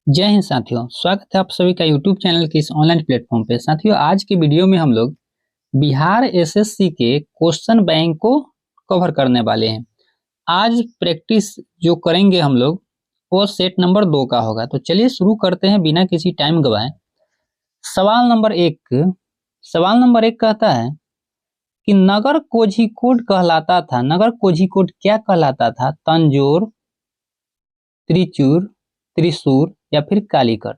जय हिंद साथियों, स्वागत है आप सभी का यूट्यूब चैनल के इस ऑनलाइन प्लेटफॉर्म पे। साथियों, आज के वीडियो में हम लोग बिहार एसएससी के क्वेश्चन बैंक को कवर करने वाले हैं। आज प्रैक्टिस जो करेंगे हम लोग वो सेट नंबर 2 का होगा। तो चलिए शुरू करते हैं बिना किसी टाइम गवाए। सवाल नंबर एक कहता है कि नगर कोझिकोड कहलाता था। नगर कोझिकोड क्या कहलाता था? तंजौर, त्रिचूर, त्रिशूर या फिर कालीकट।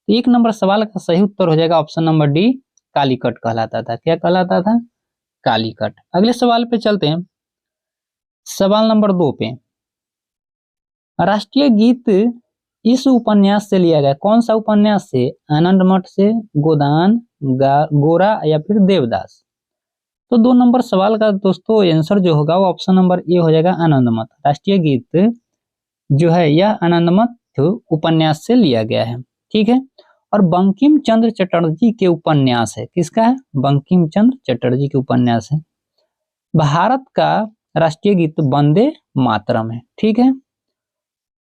एक नंबर सवाल का सही उत्तर हो जाएगा ऑप्शन नंबर डी, कालीकट कहलाता था। क्या कहलाता था? कालीकट। अगले सवाल पे चलते हैं। सवाल नंबर 2 पे, राष्ट्रीय गीत इस उपन्यास से लिया गया। कौन सा उपन्यास से? आनंद मठ से, गोदान, गोरा या फिर देवदास। तो 2 नंबर सवाल का दोस्तों आंसर जो होगा वो ऑप्शन नंबर ए हो जाएगा, आनंद मठ। राष्ट्रीय गीत जो है यह आनंद मठ उपन्यास से लिया गया है। ठीक है। और बंकिम चंद्र चटर्जी के उपन्यास है। किसका है? बंकिम चंद्र चटर्जी के उपन्यास है। भारत का राष्ट्रीय गीत वंदे मातरम है। ठीक है।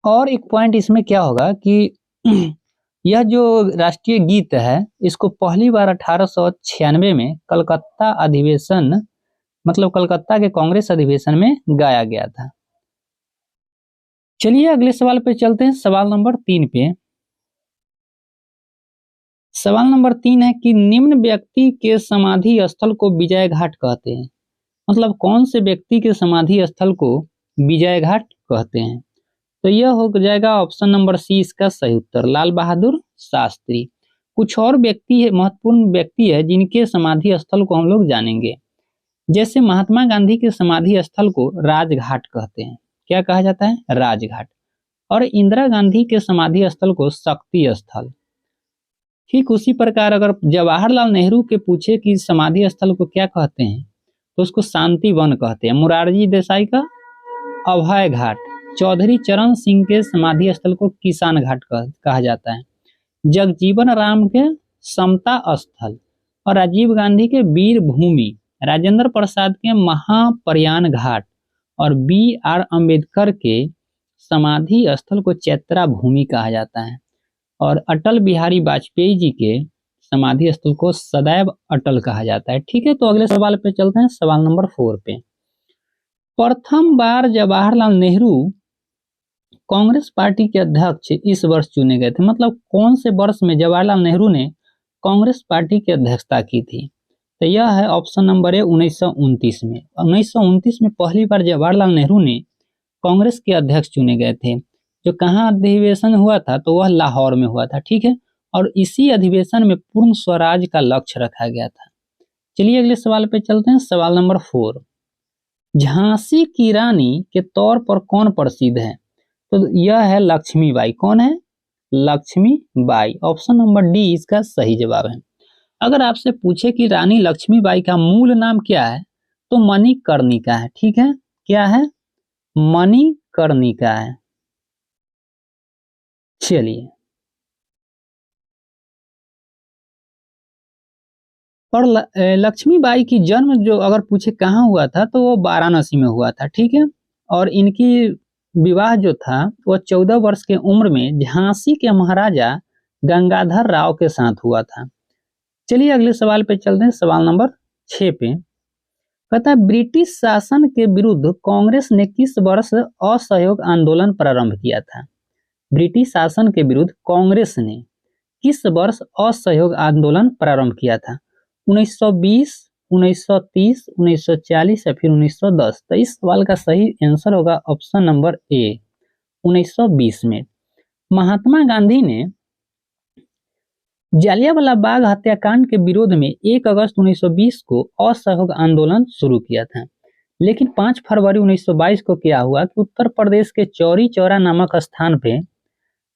और एक पॉइंट इसमें क्या होगा कि यह जो राष्ट्रीय गीत है इसको पहली बार 1896 में कलकत्ता अधिवेशन, मतलब कलकत्ता के कांग्रेस अधिवेशन में गाया गया था। चलिए अगले सवाल पे चलते हैं। सवाल नंबर 3 पे। सवाल नंबर 3 है कि निम्न व्यक्ति के समाधि स्थल को विजय घाट कहते हैं। मतलब कौन से व्यक्ति के समाधि स्थल को विजय घाट कहते हैं? तो यह हो जाएगा ऑप्शन नंबर सी इसका सही उत्तर, लाल बहादुर शास्त्री। कुछ और व्यक्ति है, महत्वपूर्ण व्यक्ति है जिनके समाधि स्थल को हम लोग जानेंगे। जैसे महात्मा गांधी के समाधि स्थल को राजघाट कहते हैं। क्या कहा जाता है? राजघाट। और इंदिरा गांधी के समाधि स्थल को शक्ति स्थल। ठीक उसी प्रकार अगर जवाहरलाल नेहरू के पूछे कि समाधि स्थल को क्या कहते हैं तो उसको शांति वन कहते हैं। मुरारजी देसाई का अभय घाट, चौधरी चरण सिंह के समाधि स्थल को किसान घाट कहा जाता है। जगजीवन राम के समता स्थल और राजीव गांधी के वीर भूमि, राजेंद्र प्रसाद के महाप्रयाण घाट और बी आर अम्बेडकर के समाधि स्थल को चैत्रा भूमि कहा जाता है। और अटल बिहारी वाजपेयी जी के समाधि स्थल को सदैव अटल कहा जाता है। ठीक है। तो अगले सवाल पे चलते हैं। सवाल नंबर 4 पे, प्रथम बार जवाहरलाल नेहरू कांग्रेस पार्टी के अध्यक्ष इस वर्ष चुने गए थे। मतलब कौन से वर्ष में जवाहरलाल नेहरू ने कांग्रेस पार्टी की अध्यक्षता की थी? तो यह है ऑप्शन नंबर ए, 1929 में। 1929 में पहली बार जवाहरलाल नेहरू ने कांग्रेस के अध्यक्ष चुने गए थे। जो कहाँ अधिवेशन हुआ था? तो वह लाहौर में हुआ था। ठीक है। और इसी अधिवेशन में पूर्ण स्वराज का लक्ष्य रखा गया था। चलिए अगले सवाल पे चलते हैं। सवाल नंबर 4, झांसी की रानी के तौर पर कौन प्रसिद्ध है? तो यह है लक्ष्मीबाई। कौन है? लक्ष्मीबाई। ऑप्शन नंबर डी इसका सही जवाब है। अगर आपसे पूछे कि रानी लक्ष्मीबाई का मूल नाम क्या है तो मणिकर्णिका है। ठीक है। क्या है? मणिकर्णिका है। चलिए, और लक्ष्मीबाई की जन्म जो अगर पूछे कहाँ हुआ था तो वो वाराणसी में हुआ था। ठीक है। और इनकी विवाह जो था वो 14 वर्ष के उम्र में झांसी के महाराजा गंगाधर राव के साथ हुआ था। चलिए अगले सवाल पे चलते हैं। सवाल नंबर 6 पे कहता है, ब्रिटिश शासन के विरुद्ध कांग्रेस ने किस वर्ष असहयोग आंदोलन प्रारंभ किया था? ब्रिटिश शासन के विरुद्ध कांग्रेस ने किस वर्ष असहयोग आंदोलन प्रारंभ किया था? 1920, 1930, 1940 या फिर 1910। तो इस सवाल का सही आंसर होगा ऑप्शन नंबर ए, 1920 में। महात्मा गांधी ने जालियांवाला बाग हत्याकांड के विरोध में 1 अगस्त 1920 को असहयोग आंदोलन शुरू किया था। लेकिन 5 फरवरी 1922 को क्या हुआ कि उत्तर प्रदेश के चौरी चौरा नामक स्थान पे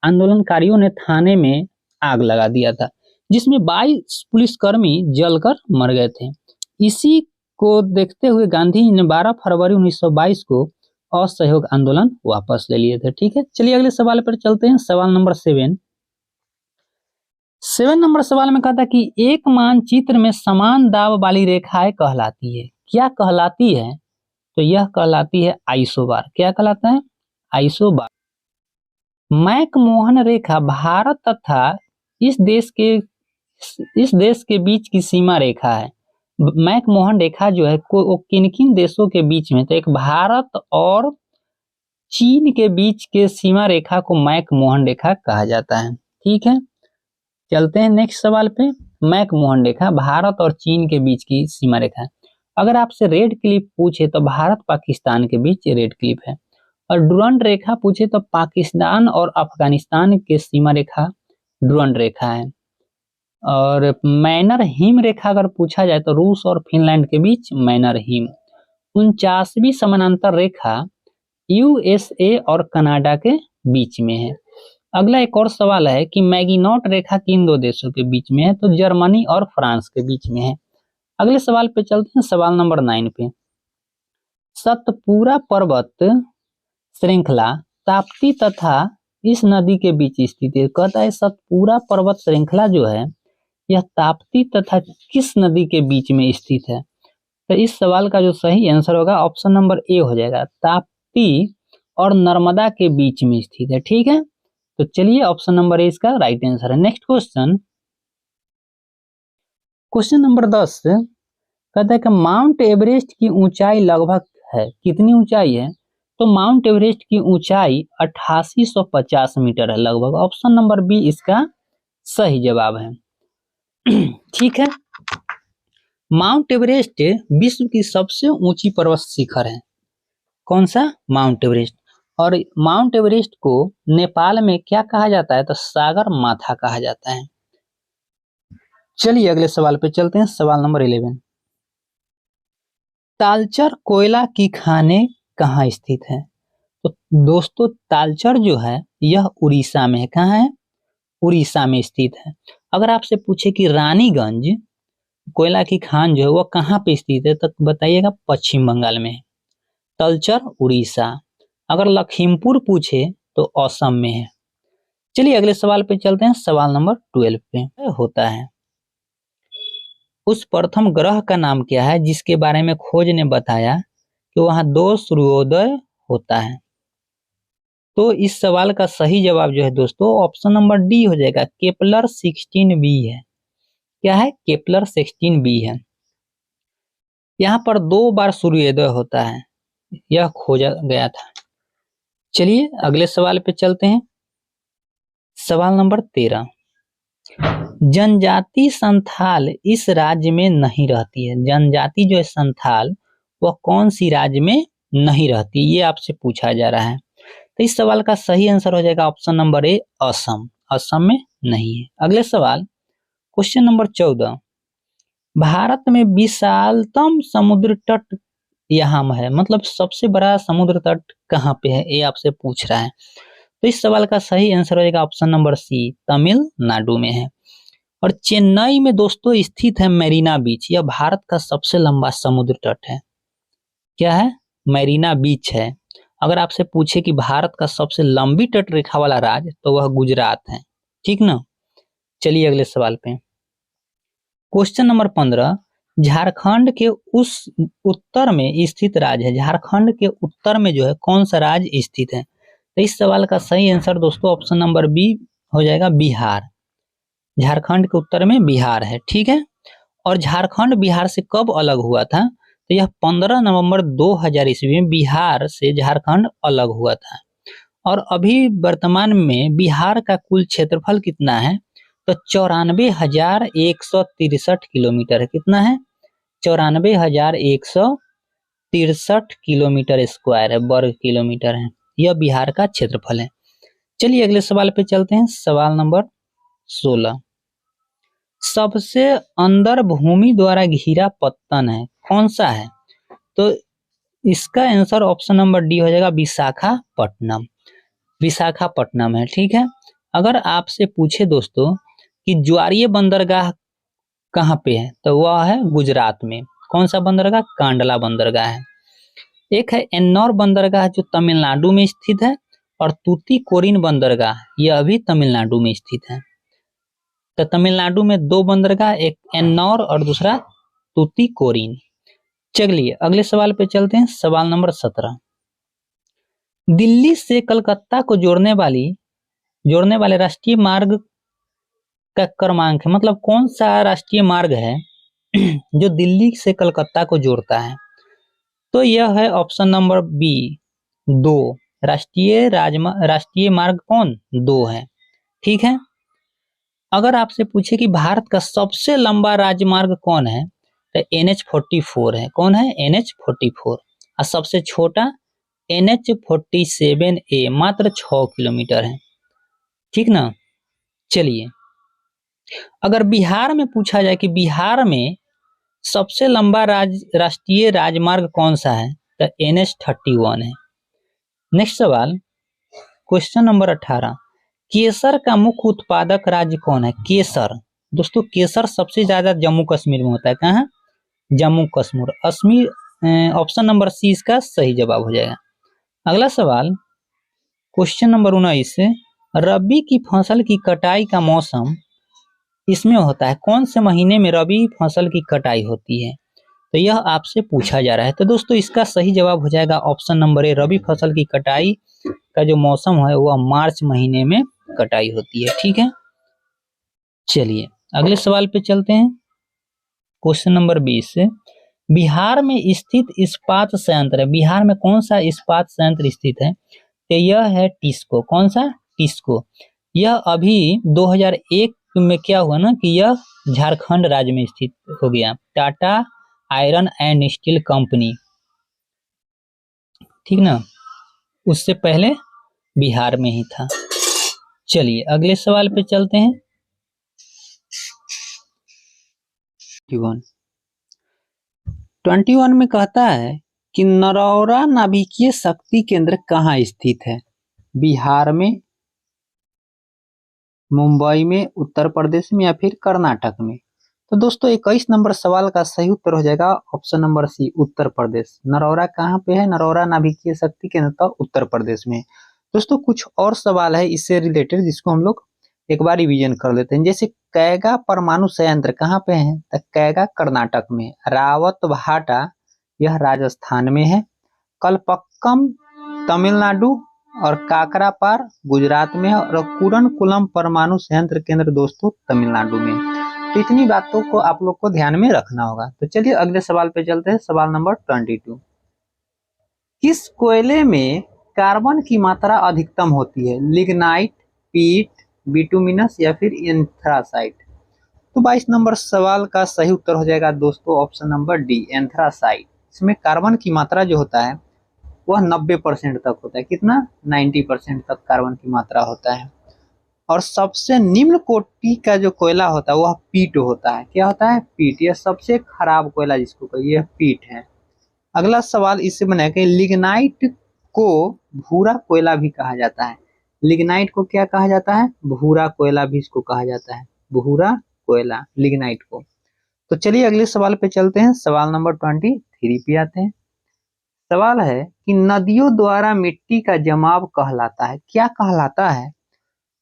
आंदोलनकारियों ने थाने में आग लगा दिया था, जिसमें 22 पुलिसकर्मी जलकर मर गए थे। इसी को देखते हुए गांधी जी ने 12 फरवरी 1922 को असहयोग आंदोलन वापस ले लिए थे। ठीक है। चलिए अगले सवाल पर चलते हैं। सवाल नंबर 7 नंबर सवाल में कहता है कि एक मानचित्र में समान दाब वाली रेखाएं कहलाती है। क्या कहलाती है? तो यह कहलाती है आइसोबार। क्या कहलाता है? आइसोबार। मैकमोहन रेखा भारत तथा इस देश के बीच की सीमा रेखा है। मैकमोहन रेखा जो है वो किन किन देशों के बीच में, तो एक भारत और चीन के बीच के सीमा रेखा को मैकमोहन रेखा कहा जाता है। ठीक है, चलते हैं नेक्स्ट सवाल पे। मैकमोहन रेखा भारत और चीन के बीच की सीमा रेखा है। अगर आपसे रेड क्लिफ पूछे तो भारत पाकिस्तान के बीच रेड क्लिफ है, और डुरंड रेखा पूछे तो पाकिस्तान और अफगानिस्तान के सीमा रेखा डुरंड रेखा है। और मैनर हिम रेखा अगर पूछा जाए तो रूस और फिनलैंड के बीच मैनर हिम। 49वीं समानांतर रेखा यूएसए और कनाडा के बीच में है। अगला एक और सवाल है कि मैगिनॉट रेखा किन दो देशों के बीच में है, तो जर्मनी और फ्रांस के बीच में है। अगले सवाल पे चलते हैं, सवाल नंबर 9 पे। सतपुरा पर्वत श्रृंखला ताप्ती तथा इस नदी के बीच स्थित है। कहता है सतपुरा पर्वत श्रृंखला जो है यह ताप्ती तथा किस नदी के बीच में स्थित है, तो इस सवाल का जो सही आंसर होगा ऑप्शन नंबर ए हो जाएगा, ताप्ती और नर्मदा के बीच में स्थित है। ठीक है, तो चलिए ऑप्शन नंबर ए इसका राइट आंसर है। नेक्स्ट क्वेश्चन, क्वेश्चन नंबर 10 कहता है कि माउंट एवरेस्ट की ऊंचाई लगभग है, कितनी ऊंचाई है, तो माउंट एवरेस्ट की ऊंचाई 8850 मीटर है लगभग। ऑप्शन नंबर बी इसका सही जवाब है। ठीक है, माउंट एवरेस्ट विश्व की सबसे ऊंची पर्वत शिखर है। कौन सा? Mount Everest. और माउंट एवरेस्ट को नेपाल में क्या कहा जाता है, तो सागर माथा कहा जाता है। चलिए अगले सवाल पे चलते हैं, सवाल नंबर 11। तालचर कोयला की खानें कहाँ स्थित है, तो दोस्तों तालचर जो है यह उड़ीसा में है। कहाँ है? उड़ीसा में स्थित है। अगर आपसे पूछे कि रानीगंज कोयला की खान जो है वह कहाँ पे स्थित है, तो बताइएगा पश्चिम बंगाल में है। तलचर उड़ीसा। अगर लखीमपुर पूछे तो असम में है। चलिए अगले सवाल पे चलते हैं, सवाल नंबर 12 पे होता है उस प्रथम ग्रह का नाम क्या है जिसके बारे में खोज ने बताया कि वहां 2 सूर्योदय होता है। तो इस सवाल का सही जवाब जो है दोस्तों ऑप्शन नंबर डी हो जाएगा, केपलर 16b है। क्या है? केपलर 16b है। यहाँ पर 2 बार सूर्योदय होता है, यह खोजा गया था। चलिए अगले सवाल पे चलते हैं, सवाल नंबर 13। जनजाति संथाल इस राज्य में नहीं रहती है। जनजाति जो है संथाल वह कौन सी राज्य में नहीं रहती, ये आपसे पूछा जा रहा है। तो इस सवाल का सही आंसर हो जाएगा ऑप्शन नंबर ए, असम। असम में नहीं है। अगले सवाल, क्वेश्चन नंबर 14। भारत में विशालतम समुद्र तट यहाँ है, मतलब सबसे बड़ा समुद्र तट कहाँ पे है, ये आपसे पूछ रहा है। तो इस सवाल का सही आंसर हो जाएगा ऑप्शन नंबर सी, तमिलनाडु में है। और चेन्नई में दोस्तों स्थित है मरीना बीच, यह भारत का सबसे लंबा समुद्र तट है। क्या है? मरीना बीच है। अगर आपसे पूछे कि भारत का सबसे लंबी तट रेखा वाला राज्य, तो वह गुजरात है। ठीक ना। चलिए अगले सवाल पे, क्वेश्चन नंबर 15। झारखंड के उस उत्तर में स्थित राज्य है, झारखंड के उत्तर में जो है कौन सा राज्य स्थित है, तो इस सवाल का सही आंसर दोस्तों ऑप्शन नंबर बी हो जाएगा, बिहार। झारखंड के उत्तर में बिहार है। ठीक है, और झारखंड बिहार से कब अलग हुआ था, तो यह 15 नवंबर 2000 ईस्वी में बिहार से झारखंड अलग हुआ था। और अभी वर्तमान में बिहार का कुल क्षेत्रफल कितना है, तो 94,163 किलोमीटर है। कितना है? 94,163 किलोमीटर स्क्वायर है, वर्ग किलोमीटर है। यह बिहार का क्षेत्रफल है। चलिए अगले सवाल पे चलते हैं, सवाल नंबर 16। सबसे अंदर भूमि द्वारा घिरा पत्तन है, कौन सा है, तो इसका आंसर ऑप्शन नंबर डी हो जाएगा, विशाखापट्टनम। विशाखापट्टनम है। ठीक है, अगर आपसे पूछे दोस्तों कि ज्वारीय बंदरगाह कहाँ पे है, तो वह है गुजरात में। कौन सा बंदरगाह? कांडला बंदरगाह है। एक है एन्नौर बंदरगाह जो तमिलनाडु में स्थित है, और तूतीकोरिन बंदरगाह यह भी तमिलनाडु में स्थित है। तो तमिलनाडु में 2 बंदरगाह, एक एन्नौर और दूसरा तूतीकोरिन। चलिए अगले सवाल पे चलते हैं, सवाल नंबर 17। दिल्ली से कलकत्ता को जोड़ने वाली जोड़ने वाले राष्ट्रीय मार्ग का क्रमांक है, मतलब कौन सा राष्ट्रीय मार्ग है जो दिल्ली से कलकत्ता को जोड़ता है? तो यह है ऑप्शन नंबर बी, 2। राष्ट्रीय मार्ग कौन? 2 है। ठीक है। अगर आपसे पूछे कि भारत का सबसे लंबा राजमार्ग कौन है, तो NH-44 है। कौन है? NH-44। और सबसे छोटा NH-47A, मात्र 6 किलोमीटर है। ठीक ना। चलिए, अगर बिहार में पूछा जाए कि बिहार में सबसे लंबा राष्ट्रीय राजमार्ग कौन सा है, तो NH-31 है। नेक्स्ट सवाल, क्वेश्चन नंबर 18, केसर का मुख्य उत्पादक राज्य कौन है? केसर, दोस्तों केसर सबसे ज्यादा जम्मू कश्मीर में होता है। कहाँ? Jammu Kashmir. Option number C इसका सही जवाब हो जाएगा। अगला सवाल, क्वेश्चन नंबर 19, रबी की फसल की कटाई का मौसम इसमें होता है, कौन से महीने में रबी फसल की कटाई होती है? तो यह आपसे पूछा जा रहा है। तो दोस्तों इसका सही जवाब हो जाएगा ऑप्शन नंबर ए, रबी फसल की कटाई का जो मौसम है वह मार्च महीने में कटाई होती है। ठीक है। चलिए अगले सवाल पे चलते हैं। क्वेश्चन नंबर 20, बिहार में स्थित इस्पात संयंत्र है, बिहार में कौन सा इस्पात संयंत्र स्थित है? तो यह है टिस्को। कौन सा? टिस्को। यह अभी 2001 में क्या हुआ ना कि यह झारखंड राज्य में स्थित हो गया, Tata iron and steel company. ठीक ना, उससे पहले बिहार में ही था। चलिए अगले सवाल पे चलते हैं। 21 में कहता है कि नरौरा नाभिकीय शक्ति केंद्र कहाँ स्थित है? बिहार में, मुंबई में, उत्तर प्रदेश में या फिर कर्नाटक में? तो दोस्तों 21 नंबर सवाल का सही उत्तर हो जाएगा ऑप्शन नंबर सी, उत्तर प्रदेश। नरौरा कहाँ पे है? नरौरा नाभिकीय शक्ति केंद्र तो उत्तर प्रदेश में। दोस्तों कुछ और सवाल है इससे रिलेटेड जिसको हम लोग एक बार रिवीजन कर लेते हैं। जैसे कैगा परमाणु संयंत्र कहाँ पे है? तो कैगा कर्नाटक में, रावतभाटा यह राजस्थान में है, कलपक्कम तमिलनाडु और काकरापार गुजरात में है, और कुरनकुलम परमाणु संयंत्र केंद्र दोस्तों तमिलनाडु में। तो इतनी बातों को आप लोग को ध्यान में रखना होगा। तो चलिए अगले सवाल पे चलते हैं। सवाल नंबर 22, किस कोयले में कार्बन की मात्रा अधिकतम होती है? लिग्नाइट, पीट, बिटुमिनस या फिर एंथ्रासाइट? तो 22 नंबर सवाल का सही उत्तर हो जाएगा दोस्तों ऑप्शन नंबर डी, एंथ्रासाइट। इसमें कार्बन की मात्रा जो होता है वह 90% तक होता है। कितना? 90% तक कार्बन की मात्रा होता है। और सबसे निम्न कोटि का जो कोयला होता है वह पीट होता है। क्या होता है? पीट। यह सबसे खराब कोयला जिसको कहिए पीट है। अगला सवाल इससे बना कि लिग्नाइट को भूरा कोयला भी कहा जाता है। लिग्नाइट को क्या कहा जाता है? भूरा कोयला भी इसको कहा जाता है, भूरा कोयला लिग्नाइट को। तो चलिए अगले सवाल पे चलते हैं। सवाल नंबर 23 पे आते हैं। सवाल है कि नदियों द्वारा मिट्टी का जमाव कहलाता है, क्या कहलाता है?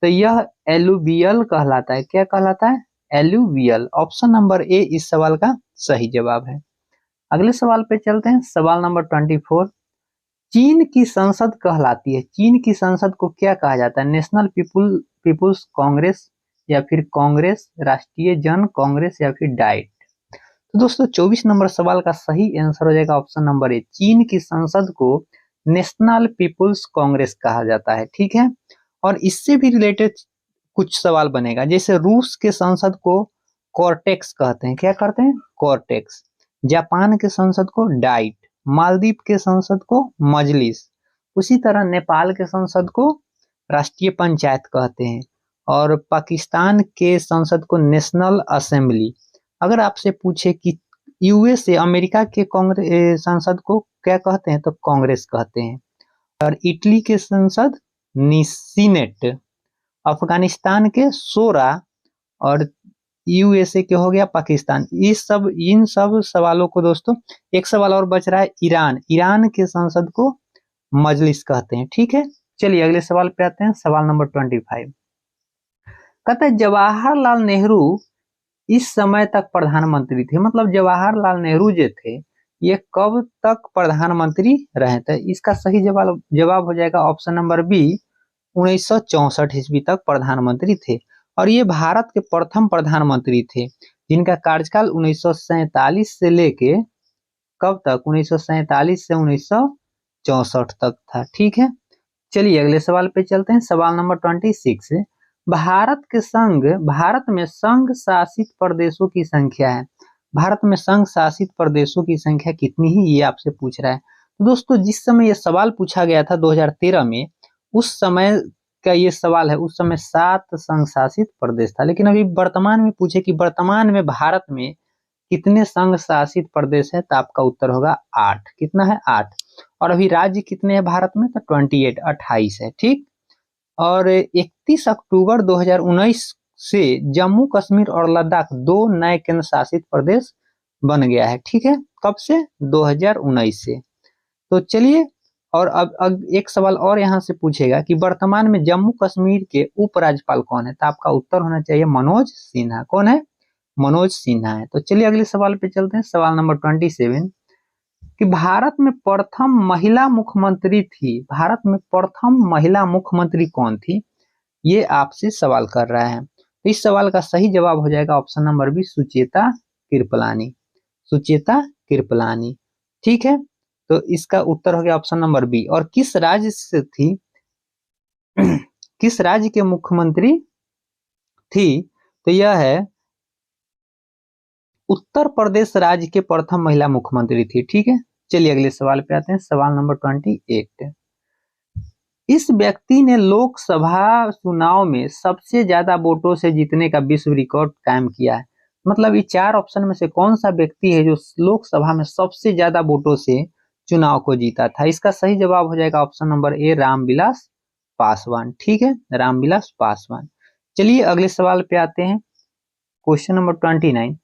तो यह एलुवियल कहलाता है। क्या कहलाता है? एलुवियल। ऑप्शन नंबर ए इस सवाल का सही जवाब है। अगले सवाल पे चलते हैं। सवाल नंबर 24, चीन की संसद कहलाती है, चीन की संसद को क्या कहा जाता है? नेशनल पीपुल्स कांग्रेस या फिर कांग्रेस, राष्ट्रीय जन कांग्रेस या फिर डाइट? तो दोस्तों 24 नंबर सवाल का सही आंसर हो जाएगा ऑप्शन नंबर ए, चीन की संसद को नेशनल पीपुल्स कांग्रेस कहा जाता है। ठीक है। और इससे भी रिलेटेड कुछ सवाल बनेगा। जैसे रूस के संसद को कॉर्टेक्स कहते हैं। क्या करते हैं? कॉर्टेक्स। जापान के संसद को डाइट, मालदीव के संसद को मजलिस, उसी तरह नेपाल के संसद को राष्ट्रीय पंचायत कहते हैं, और पाकिस्तान के संसद को नेशनल असेंबली। अगर आपसे पूछे कि यूएसए अमेरिका के कांग्रेस संसद को क्या कहते हैं, तो कांग्रेस कहते हैं। और इटली के संसद सीनेट, अफगानिस्तान के शोरा, और यूएसए के हो गया पाकिस्तान। इन सब सवालों को दोस्तों, एक सवाल और बच रहा है, ईरान के संसद को मजलिस कहते हैं। ठीक है। चलिए अगले सवाल पे आते हैं। सवाल नंबर 25, कहते हैं जवाहरलाल नेहरू इस समय तक प्रधानमंत्री थे, मतलब जवाहरलाल नेहरू जो थे ये कब तक प्रधानमंत्री रहे थे? इसका सही जवाब हो जाएगा ऑप्शन नंबर बी, 1964 ईस्वी तक प्रधानमंत्री थे और ये भारत के प्रथम प्रधानमंत्री थे जिनका कार्यकाल 1947 से लेके कब तक, 1947 से 1964 तक था। ठीक है, चलिए अगले सवाल पे चलते हैं। सवाल नंबर 26, भारत में संघ शासित प्रदेशों की संख्या है। भारत में संघ शासित प्रदेशों की संख्या कितनी है, ये आपसे पूछ रहा है। तो दोस्तों जिस समय ये सवाल पूछा गया था 2013 में, उस समय का ये सवाल है, उस समय 7 संघ शासित प्रदेश था। लेकिन अभी वर्तमान में पूछे कि वर्तमान में भारत में कितने संघ शासित प्रदेश है, तो आपका उत्तर होगा 8। कितना है, 8। और अभी राज्य कितने हैं भारत में, तो 28 है। ठीक, और 31 अक्टूबर 2019 से जम्मू कश्मीर और लद्दाख 2 नए केंद्र शासित प्रदेश बन गया है। ठीक है, कब से, 2019 से। तो चलिए, और अब एक सवाल और यहाँ से पूछेगा कि वर्तमान में जम्मू कश्मीर के उपराज्यपाल कौन है, तो आपका उत्तर होना चाहिए मनोज सिन्हा। कौन है, मनोज सिन्हा है। तो चलिए अगले सवाल पे चलते हैं। सवाल नंबर 27 कि भारत में प्रथम महिला मुख्यमंत्री थी, भारत में प्रथम महिला मुख्यमंत्री कौन थी, ये आपसे सवाल कर रहा है। तो इस सवाल का सही जवाब हो जाएगा option number B, Sucheta Kripalani. Sucheta Kripalani. ठीक है, तो इसका उत्तर हो गया ऑप्शन नंबर बी। और किस राज्य से थी, किस राज्य के मुख्यमंत्री थी, तो यह है उत्तर प्रदेश राज्य के प्रथम महिला मुख्यमंत्री थी। ठीक है, चलिए अगले सवाल पे आते हैं। सवाल नंबर 28, इस व्यक्ति ने लोकसभा चुनाव में सबसे ज्यादा वोटों से जीतने का विश्व रिकॉर्ड कायम किया है। मतलब ये 4 ऑप्शन में से कौन सा व्यक्ति है जो लोकसभा में सबसे ज्यादा वोटों से चुनाव को जीता था। इसका सही जवाब हो जाएगा ऑप्शन नंबर ए, रामविलास पासवान। ठीक है, रामविलास पासवान। चलिए अगले सवाल पे आते हैं। क्वेश्चन नंबर 29,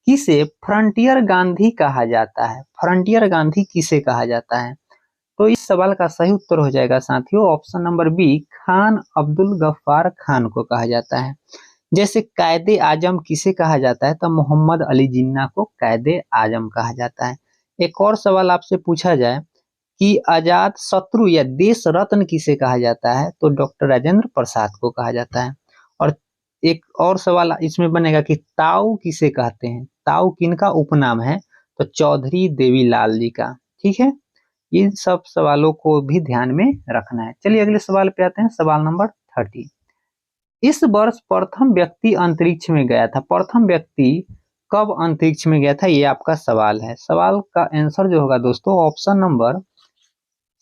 किसे फ्रंटियर गांधी कहा जाता है, फ्रंटियर गांधी किसे कहा जाता है। तो इस सवाल का सही उत्तर हो जाएगा साथियों option number B, Khan Abdul Ghaffar Khan को कहा जाता है। जैसे कायदे आजम किसे कहा जाता है, तो मोहम्मद अली जिन्ना को कायदे आजम कहा जाता है। एक और सवाल आपसे पूछा जाए कि अजात शत्रु या देश रत्न किसे कहा जाता है, तो डॉक्टर राजेंद्र प्रसाद को कहा जाता है। और एक और सवाल इसमें बनेगा कि ताऊ किसे कहते हैं, ताऊ किनका उपनाम है, तो चौधरी देवीलाल जी का। ठीक है, इन सब सवालों को भी ध्यान में रखना है। चलिए अगले सवाल पे आते हैं। सवाल नंबर 30, इस वर्ष प्रथम व्यक्ति अंतरिक्ष में गया था, प्रथम व्यक्ति कब अंतरिक्ष में गया था, ये आपका सवाल है। सवाल का आंसर जो होगा दोस्तों ऑप्शन नंबर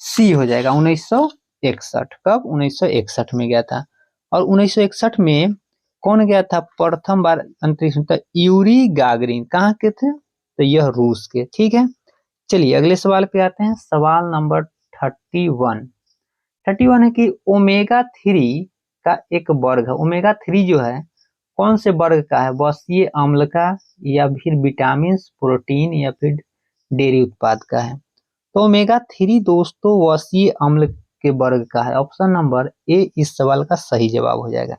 सी हो जाएगा, 1961। कब, 1961 में गया था। और 1961 में कौन गया था प्रथम बार अंतरिक्ष में, तो यूरी गागरिन। कहाँ के थे, तो यह रूस के। ठीक है, चलिए अगले सवाल पे आते हैं। सवाल नंबर 31 है कि ओमेगा 3 का एक वर्ग है। ओमेगा 3 जो है कौन से वर्ग का है, वसीय अम्ल का, या फिर विटामिन, प्रोटीन, या फिर डेयरी उत्पाद का है। तो ओमेगा 3 दोस्तों वसीय अम्ल के वर्ग का है। ऑप्शन नंबर ए इस सवाल का सही जवाब हो जाएगा।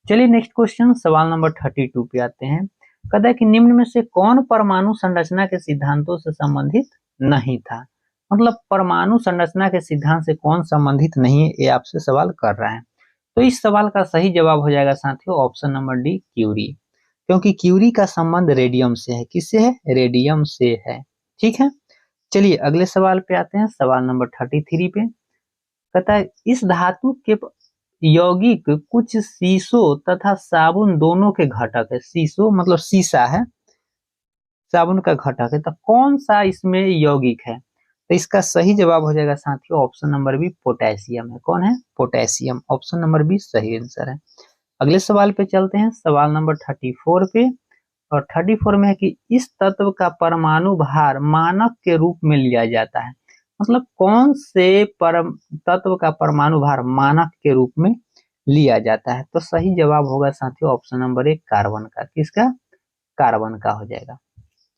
चलिए नेक्स्ट क्वेश्चन, सवाल नंबर 32 पे आते हैं। कहता है कि निम्न में से कौन परमाणु संरचना के सिद्धांतों से संबंधित नहीं था। मतलब परमाणु संरचना के सिद्धांत से कौन संबंधित नहीं है, ये आपसे सवाल कर रहा है। तो इस सवाल का सही जवाब हो जाएगा साथियों ऑप्शन नंबर डी, क्यूरी। क्योंकि क्यूरी का संबंध रेडियम से है। किससे है, रेडियम से है। ठीक है, चलिए अगले सवाल पे आते हैं। सवाल नंबर 33 पे कहता है इस धातु के यौगिक कुछ शीशों तथा साबुन दोनों के घटक है। शीशो मतलब शीशा है, साबुन का घटक है, तो कौन सा इसमें यौगिक है, तो इसका सही जवाब हो जाएगा साथियों ऑप्शन नंबर बी, पोटेशियम है। कौन है, पोटेशियम। ऑप्शन नंबर बी सही आंसर है। अगले सवाल पे चलते हैं। सवाल नंबर 34 पे, और 34 में है कि इस तत्व का परमाणु भार मानक के रूप में लिया जाता है। मतलब कौन से तत्व का परमाणु भार मानक के रूप में लिया जाता है, तो सही जवाब होगा साथियों ऑप्शन नंबर 1, कार्बन का। किसका, कार्बन का हो जाएगा।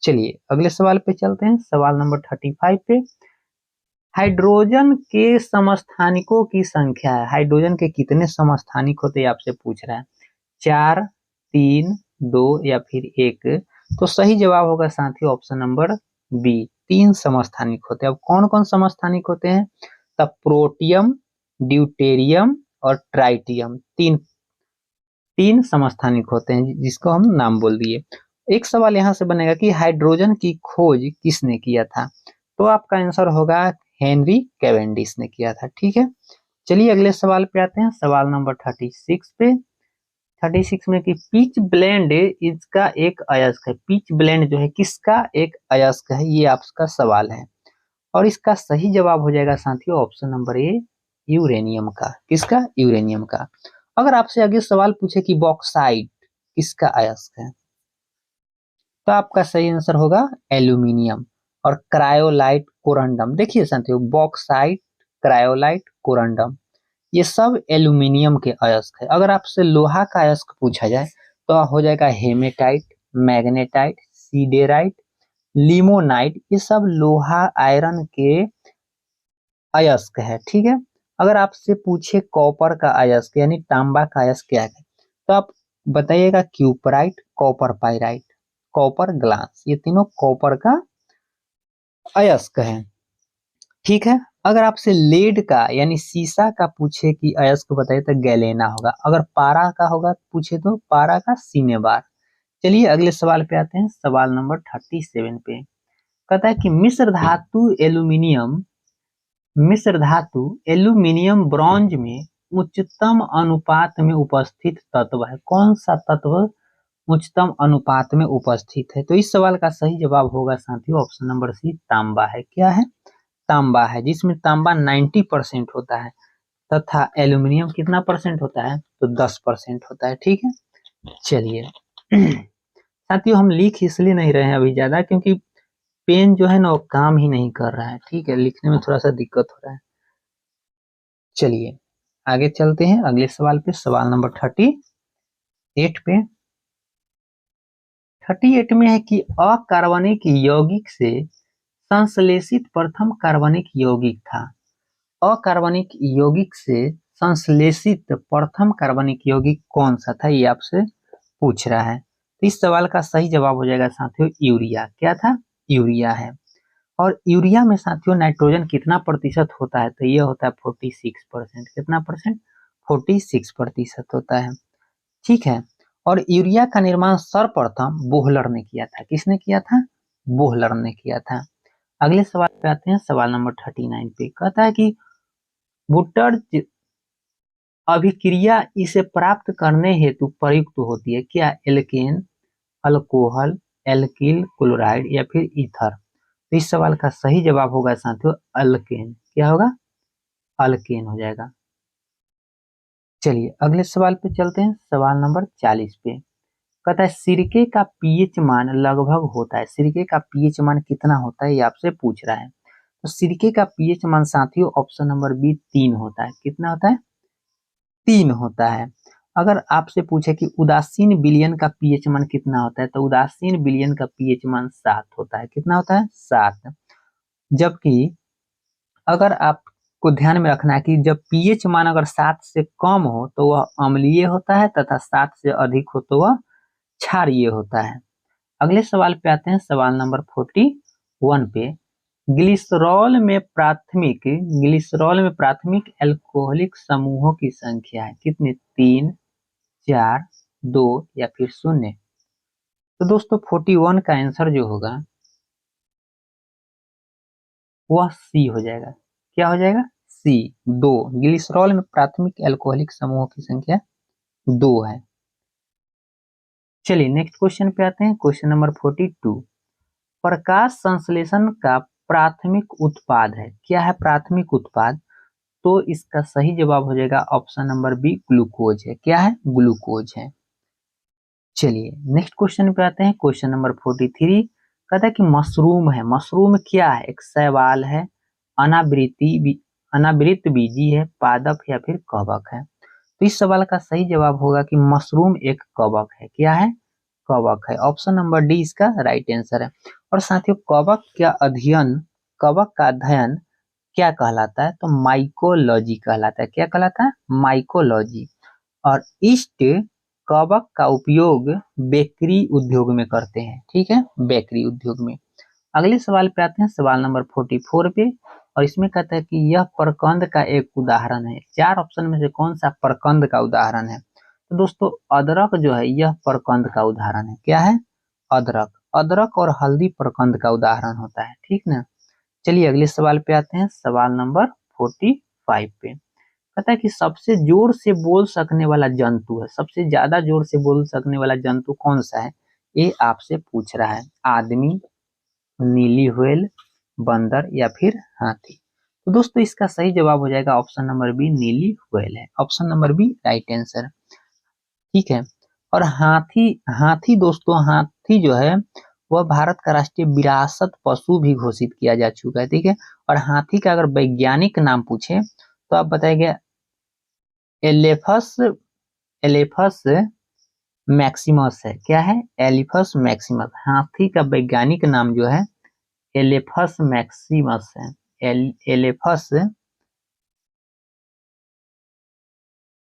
चलिए अगले सवाल पे चलते हैं। सवाल नंबर 35 पे, हाइड्रोजन के समस्थानिकों की संख्या है। हाइड्रोजन के कितने समस्थानिक होते हैं आपसे पूछ रहा है, 4, 3, 2 या फिर 1। तो सही जवाब होगा साथियों ऑप्शन नंबर बी, 3 समस्थानिक होते हैं। अब कौन कौन समस्थानिक होते हैं, तब प्रोटियम, ड्यूटेरियम और ट्राइटियम, तीन समस्थानिक होते हैं जिसको हम नाम बोल दिए। एक सवाल यहाँ से बनेगा कि हाइड्रोजन की खोज किसने किया था, तो आपका आंसर होगा हेनरी कैवेंडिश ने किया था। ठीक है, चलिए अगले सवाल पे आते हैं, सवाल नंबर 36 पे। 36 में कि पिच ब्लेंड इसका एक अयस्क है, पिच ब्लेंड जो है किसका एक अयस्क है, ये आपका सवाल है। और इसका सही जवाब हो जाएगा साथियों ऑप्शन नंबर ए, यूरेनियम का। किसका? यूरेनियम का। अगर आपसे आगे सवाल पूछे कि बॉक्साइट किसका अयस्क है, तो आपका सही आंसर होगा एल्यूमिनियम। और क्रायोलाइट, कोरंडम, देखिए साथियों बॉक्साइट, क्रायोलाइट, कोरंडम ये सब एल्यूमिनियम के अयस्क है। अगर आपसे लोहा का अयस्क पूछा जाए तो हो जाएगा हेमेटाइट, मैग्नेटाइट, सीडेराइट, लिमोनाइट, ये सब लोहा आयरन के अयस्क है। ठीक है, अगर आपसे पूछे कॉपर का अयस्क यानी तांबा का अयस्क क्या है, तो आप बताइएगा cuprite, copper pyrite, copper glass, ये तीनों कॉपर का अयस्क है। ठीक है, अगर आपसे लेड का यानी सीसा का पूछे कि अयस्क बताइए तो गैलेना होगा। अगर पारा का होगा पूछे तो पारा का सिनेबार। चलिए अगले सवाल पे आते हैं, सवाल नंबर 37 पे। कहता है कि मिश्र धातु एल्यूमिनियम ब्रॉन्ज में उच्चतम अनुपात में उपस्थित तत्व है। कौन सा तत्व उच्चतम अनुपात में उपस्थित है, तो इस सवाल का सही जवाब होगा साथियों ऑप्शन नंबर सी, तांबा है। क्या है? तांबा है, जिसमें तांबा 90% होता है तथा एल्यूमिनियम कितना परसेंट होता है, तो 10% होता है। ठीक है, चलिए साथियों हम लिख इसलिए नहीं रहे हैं अभी ज्यादा, क्योंकि पेन जो है ना वो काम ही नहीं कर रहा है। ठीक है, लिखने में थोड़ा सा दिक्कत हो रहा है। चलिए आगे चलते हैं अगले सवाल पे, सवाल नंबर 38 पे। 38 में है कि अकार्बनिक यौगिक से संश्लेषित प्रथम कार्बनिक यौगिक था। अकार्बनिक यौगिक से संश्लेषित प्रथम कार्बनिक यौगिक कौन सा था, ये आपसे पूछ रहा है। तो इस सवाल का सही जवाब हो जाएगा साथियों यूरिया। क्या था? यूरिया है। और यूरिया में साथियों नाइट्रोजन कितना प्रतिशत होता है, तो ये होता है 46%। कितना परसेंट? 46% होता है। ठीक है, और यूरिया का निर्माण सर्वप्रथम बोहलर ने किया था। किसने किया था? बोहलर ने किया था। अगले सवाल पे आते हैं, सवाल नंबर 39 पे। कहता है कि वुटर्ज अभिक्रिया इसे प्राप्त करने हेतु प्रयुक्त होती है। क्या? एल्केन, अल्कोहल, एल्किल क्लोराइड या फिर ईथर। तो इस सवाल का सही जवाब होगा साथियों अल्केन। क्या होगा? अल्केन हो जाएगा। चलिए अगले सवाल पे चलते हैं, सवाल नंबर 40 पे। कहता है सिरके का पीएच मान लगभग होता है। सिरके का पीएच मान कितना होता है, ये आपसे पूछ रहा है। तो सिरके का पीएच मान साथियों ऑप्शन नंबर बी 3 होता है। कितना होता है? 3 होता है। अगर आपसे पूछे कि उदासीन विलयन का पीएच मान कितना होता है, तो उदासीन विलयन का पीएच मान 7 होता है। कितना होता है? 7। जबकि अगर आपको ध्यान में रखना है कि जब पीएच मान अगर 7 से कम हो तो वह अम्लीय होता है तथा 7 से अधिक हो तो वह क्षारीय होता है। अगले सवाल पे आते हैं, सवाल नंबर 41 पे। ग्लिसरॉल में प्राथमिक एल्कोहलिक समूहों की संख्या है कितने? 3, 4, 2 या फिर 0। तो दोस्तों 41 का आंसर जो होगा वह सी हो जाएगा। क्या हो जाएगा? सी, 2। ग्लिसरॉल में प्राथमिक एल्कोहलिक समूहों की संख्या 2 है। चलिए नेक्स्ट क्वेश्चन पे आते हैं, क्वेश्चन नंबर 42। प्रकाश संश्लेषण का प्राथमिक उत्पाद है। क्या है प्राथमिक उत्पाद? तो इसका सही जवाब हो जाएगा ऑप्शन नंबर बी, ग्लूकोज है। क्या है? ग्लूकोज है। चलिए नेक्स्ट क्वेश्चन पे आते हैं, क्वेश्चन नंबर 43। कहता है कि मशरूम है। मशरूम क्या है? एक शैवाल है, अनावृत बीजी है, पादप या फिर कवक है। तो इस सवाल का सही जवाब होगा कि मशरूम एक कवक है। क्या है? कवक है। ऑप्शन नंबर डी इसका राइट आंसर है। और साथियों कवक का अध्ययन क्या कहलाता है, तो माइकोलॉजी कहलाता है। क्या कहलाता है? माइकोलॉजी। और ईस्ट कवक का उपयोग बेकरी उद्योग में करते हैं। ठीक है, बेकरी उद्योग में। अगले सवाल पे आते हैं, सवाल नंबर 44 पे। और इसमें कहता है कि यह प्रकंद का एक उदाहरण है। 4 ऑप्शन में से कौन सा प्रकंद का उदाहरण है? तो दोस्तों अदरक जो है यह प्रकंद का उदाहरण है। क्या है? अदरक। अदरक और हल्दी प्रकंद का उदाहरण होता है, ठीक ना। चलिए अगले सवाल पे आते हैं, सवाल नंबर 45 पे। कहता है कि सबसे जोर से बोल सकने वाला जंतु है, सबसे ज्यादा जोर से बोल सकने वाला जंतु कौन सा है, ये आपसे पूछ रहा है। आदमी, नीली व्हेल, बंदर या फिर हाथी। तो दोस्तों इसका सही जवाब हो जाएगा ऑप्शन नंबर बी, नीली व्हेल है। Option number B right answer, ठीक है। और हाथी, हाथी दोस्तों, हाथी जो है वह भारत का राष्ट्रीय विरासत पशु भी घोषित किया जा चुका है, ठीक है। और हाथी का अगर वैज्ञानिक नाम पूछे तो आप बताएंगे एलेफस, एलेफस मैक्सिमस है। क्या है? Elephas maximus. हाथी का वैज्ञानिक नाम जो है एलेफस मैक्सिमस है। एलेफस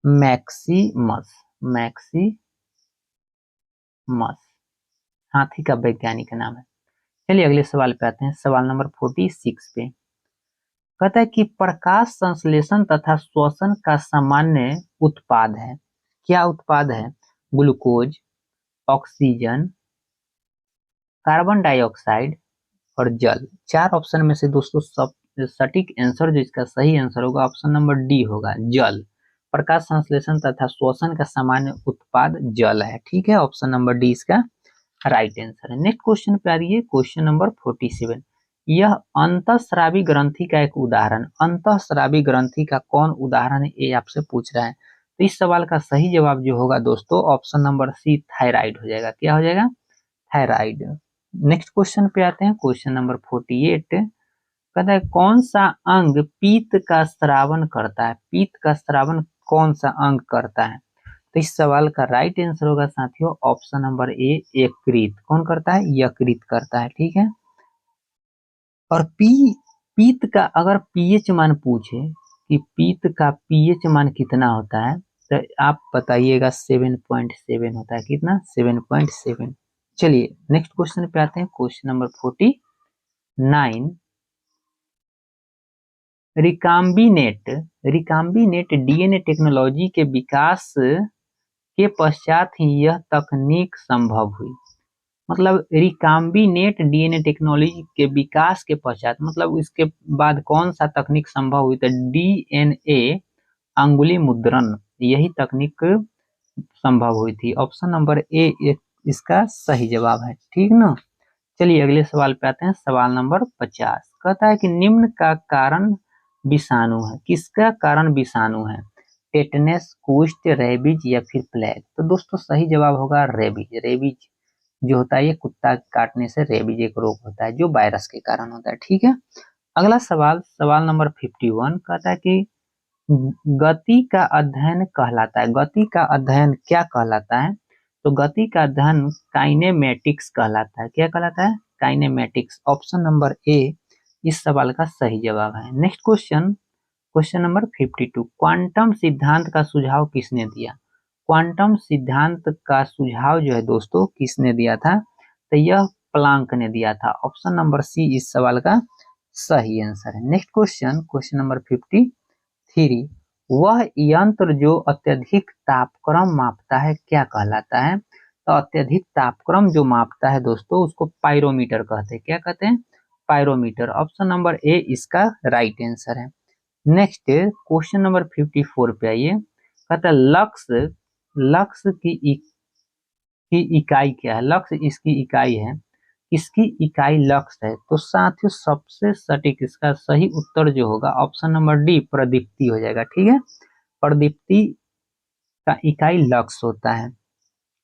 मैक्सिमस, मैक्सिमस हाथी का वैज्ञानिक नाम है। चलिए अगले सवाल पे आते हैं, सवाल नंबर 46 पे। कहता है कि प्रकाश संश्लेषण तथा श्वसन का सामान्य उत्पाद है। क्या उत्पाद है? ग्लूकोज, ऑक्सीजन, कार्बन डाइऑक्साइड और जल। 4 ऑप्शन में से दोस्तों सब सटीक आंसर जो इसका सही आंसर होगा ऑप्शन नंबर डी होगा, जल। प्रकाश संश्लेषण तथा श्वसन का सामान्य उत्पाद जल है, ठीक है। ऑप्शन नंबर डी इसका राइट आंसर है। नेक्स्ट क्वेश्चन पे आ रही है क्वेश्चन नंबर 47। यह अंतःस्रावी ग्रंथि का एक उदाहरण, अंतःस्रावी ग्रंथि का कौन उदाहरण है ये आपसे पूछ रहा है। तो इस सवाल का सही जवाब जो होगा दोस्तों ऑप्शन नंबर सी, थायराइड हो जाएगा। क्या हो जाएगा? थायराइड। नेक्स्ट क्वेश्चन पे आते हैं, क्वेश्चन नंबर 48। कहता है कौन सा अंग पीत का स्रावन करता है? पीत का स्रावन कौन सा अंग करता है? तो इस सवाल का राइट आंसर होगा साथियों ऑप्शन नंबर ए, यकृत। कौन करता है? यकृत करता है, ठीक है। और पीत का अगर पीएच मान पूछे कि पीत का पीएच मान कितना होता है तो आप बताइएगा 7.7 होता है। कितना? 7.7। चलिए नेक्स्ट क्वेश्चन पे आते हैं, क्वेश्चन नंबर 49। रिकाम्बिनेट, रिकाम्बिनेट डीएनए टेक्नोलॉजी के विकास के पश्चात ही यह तकनीक संभव हुई। मतलब रिकाम्बिनेट डीएनए टेक्नोलॉजी के विकास के पश्चात, मतलब इसके बाद कौन सा तकनीक संभव हुई? तो डीएनए अंगुली मुद्रण, यही तकनीक संभव हुई थी। ऑप्शन नंबर ए इसका सही जवाब है, ठीक ना। चलिए अगले सवाल पे आते हैं, सवाल नंबर 50। कहता है कि निम्न का कारण विषाणु है। किसका कारण विषाणु है? टेटनस, कुष्ठ, रेबीज या फिर प्लेग। तो दोस्तों सही जवाब होगा रेबीज। रेबीज जो होता है ये कुत्ता काटने से रेबीज एक रोग होता है जो वायरस के कारण होता है, ठीक है। अगला सवाल, सवाल नंबर 51 कहता है कि गति का अध्ययन कहलाता है। गति का अध्ययन क्या कहलाता है? तो गति का अध्ययन काइनेमेटिक्स कहलाता है। क्या कहलाता है? काइनेमेटिक्स। ऑप्शन नंबर ए इस सवाल का सही जवाब है। Next question, question number 52। Quantum सिद्धांत का सुझाव किसने दिया? क्वांटम सिद्धांत का सुझाव जो है दोस्तों किसने दिया था? तो यह प्लांक ने दिया था। ऑप्शन नंबर सी इस सवाल का सही आंसर है। Next question, question number 53। वह यंत्र जो अत्यधिक तापक्रम मापता है क्या कहलाता है? तो अत्यधिक तापक्रम जो मापता है दोस्तों उसको पायरोमीटर कहते हैं। क्या कहते हैं? पायरोमीटर। ऑप्शन नंबर ए इसका राइट आंसर है। नेक्स्ट क्वेश्चन नंबर 54 पे आइए। कहता है लक्ष्य, लक्ष्य की इकाई क्या है? लक्ष्य इसकी इकाई है। इसकी इकाई लक्ष्य है। तो साथियों सबसे सटीक इसका सही उत्तर जो होगा ऑप्शन नंबर डी, प्रदीप्ति हो जाएगा, ठीक है। प्रदीप्ति का इकाई लक्ष्य होता है।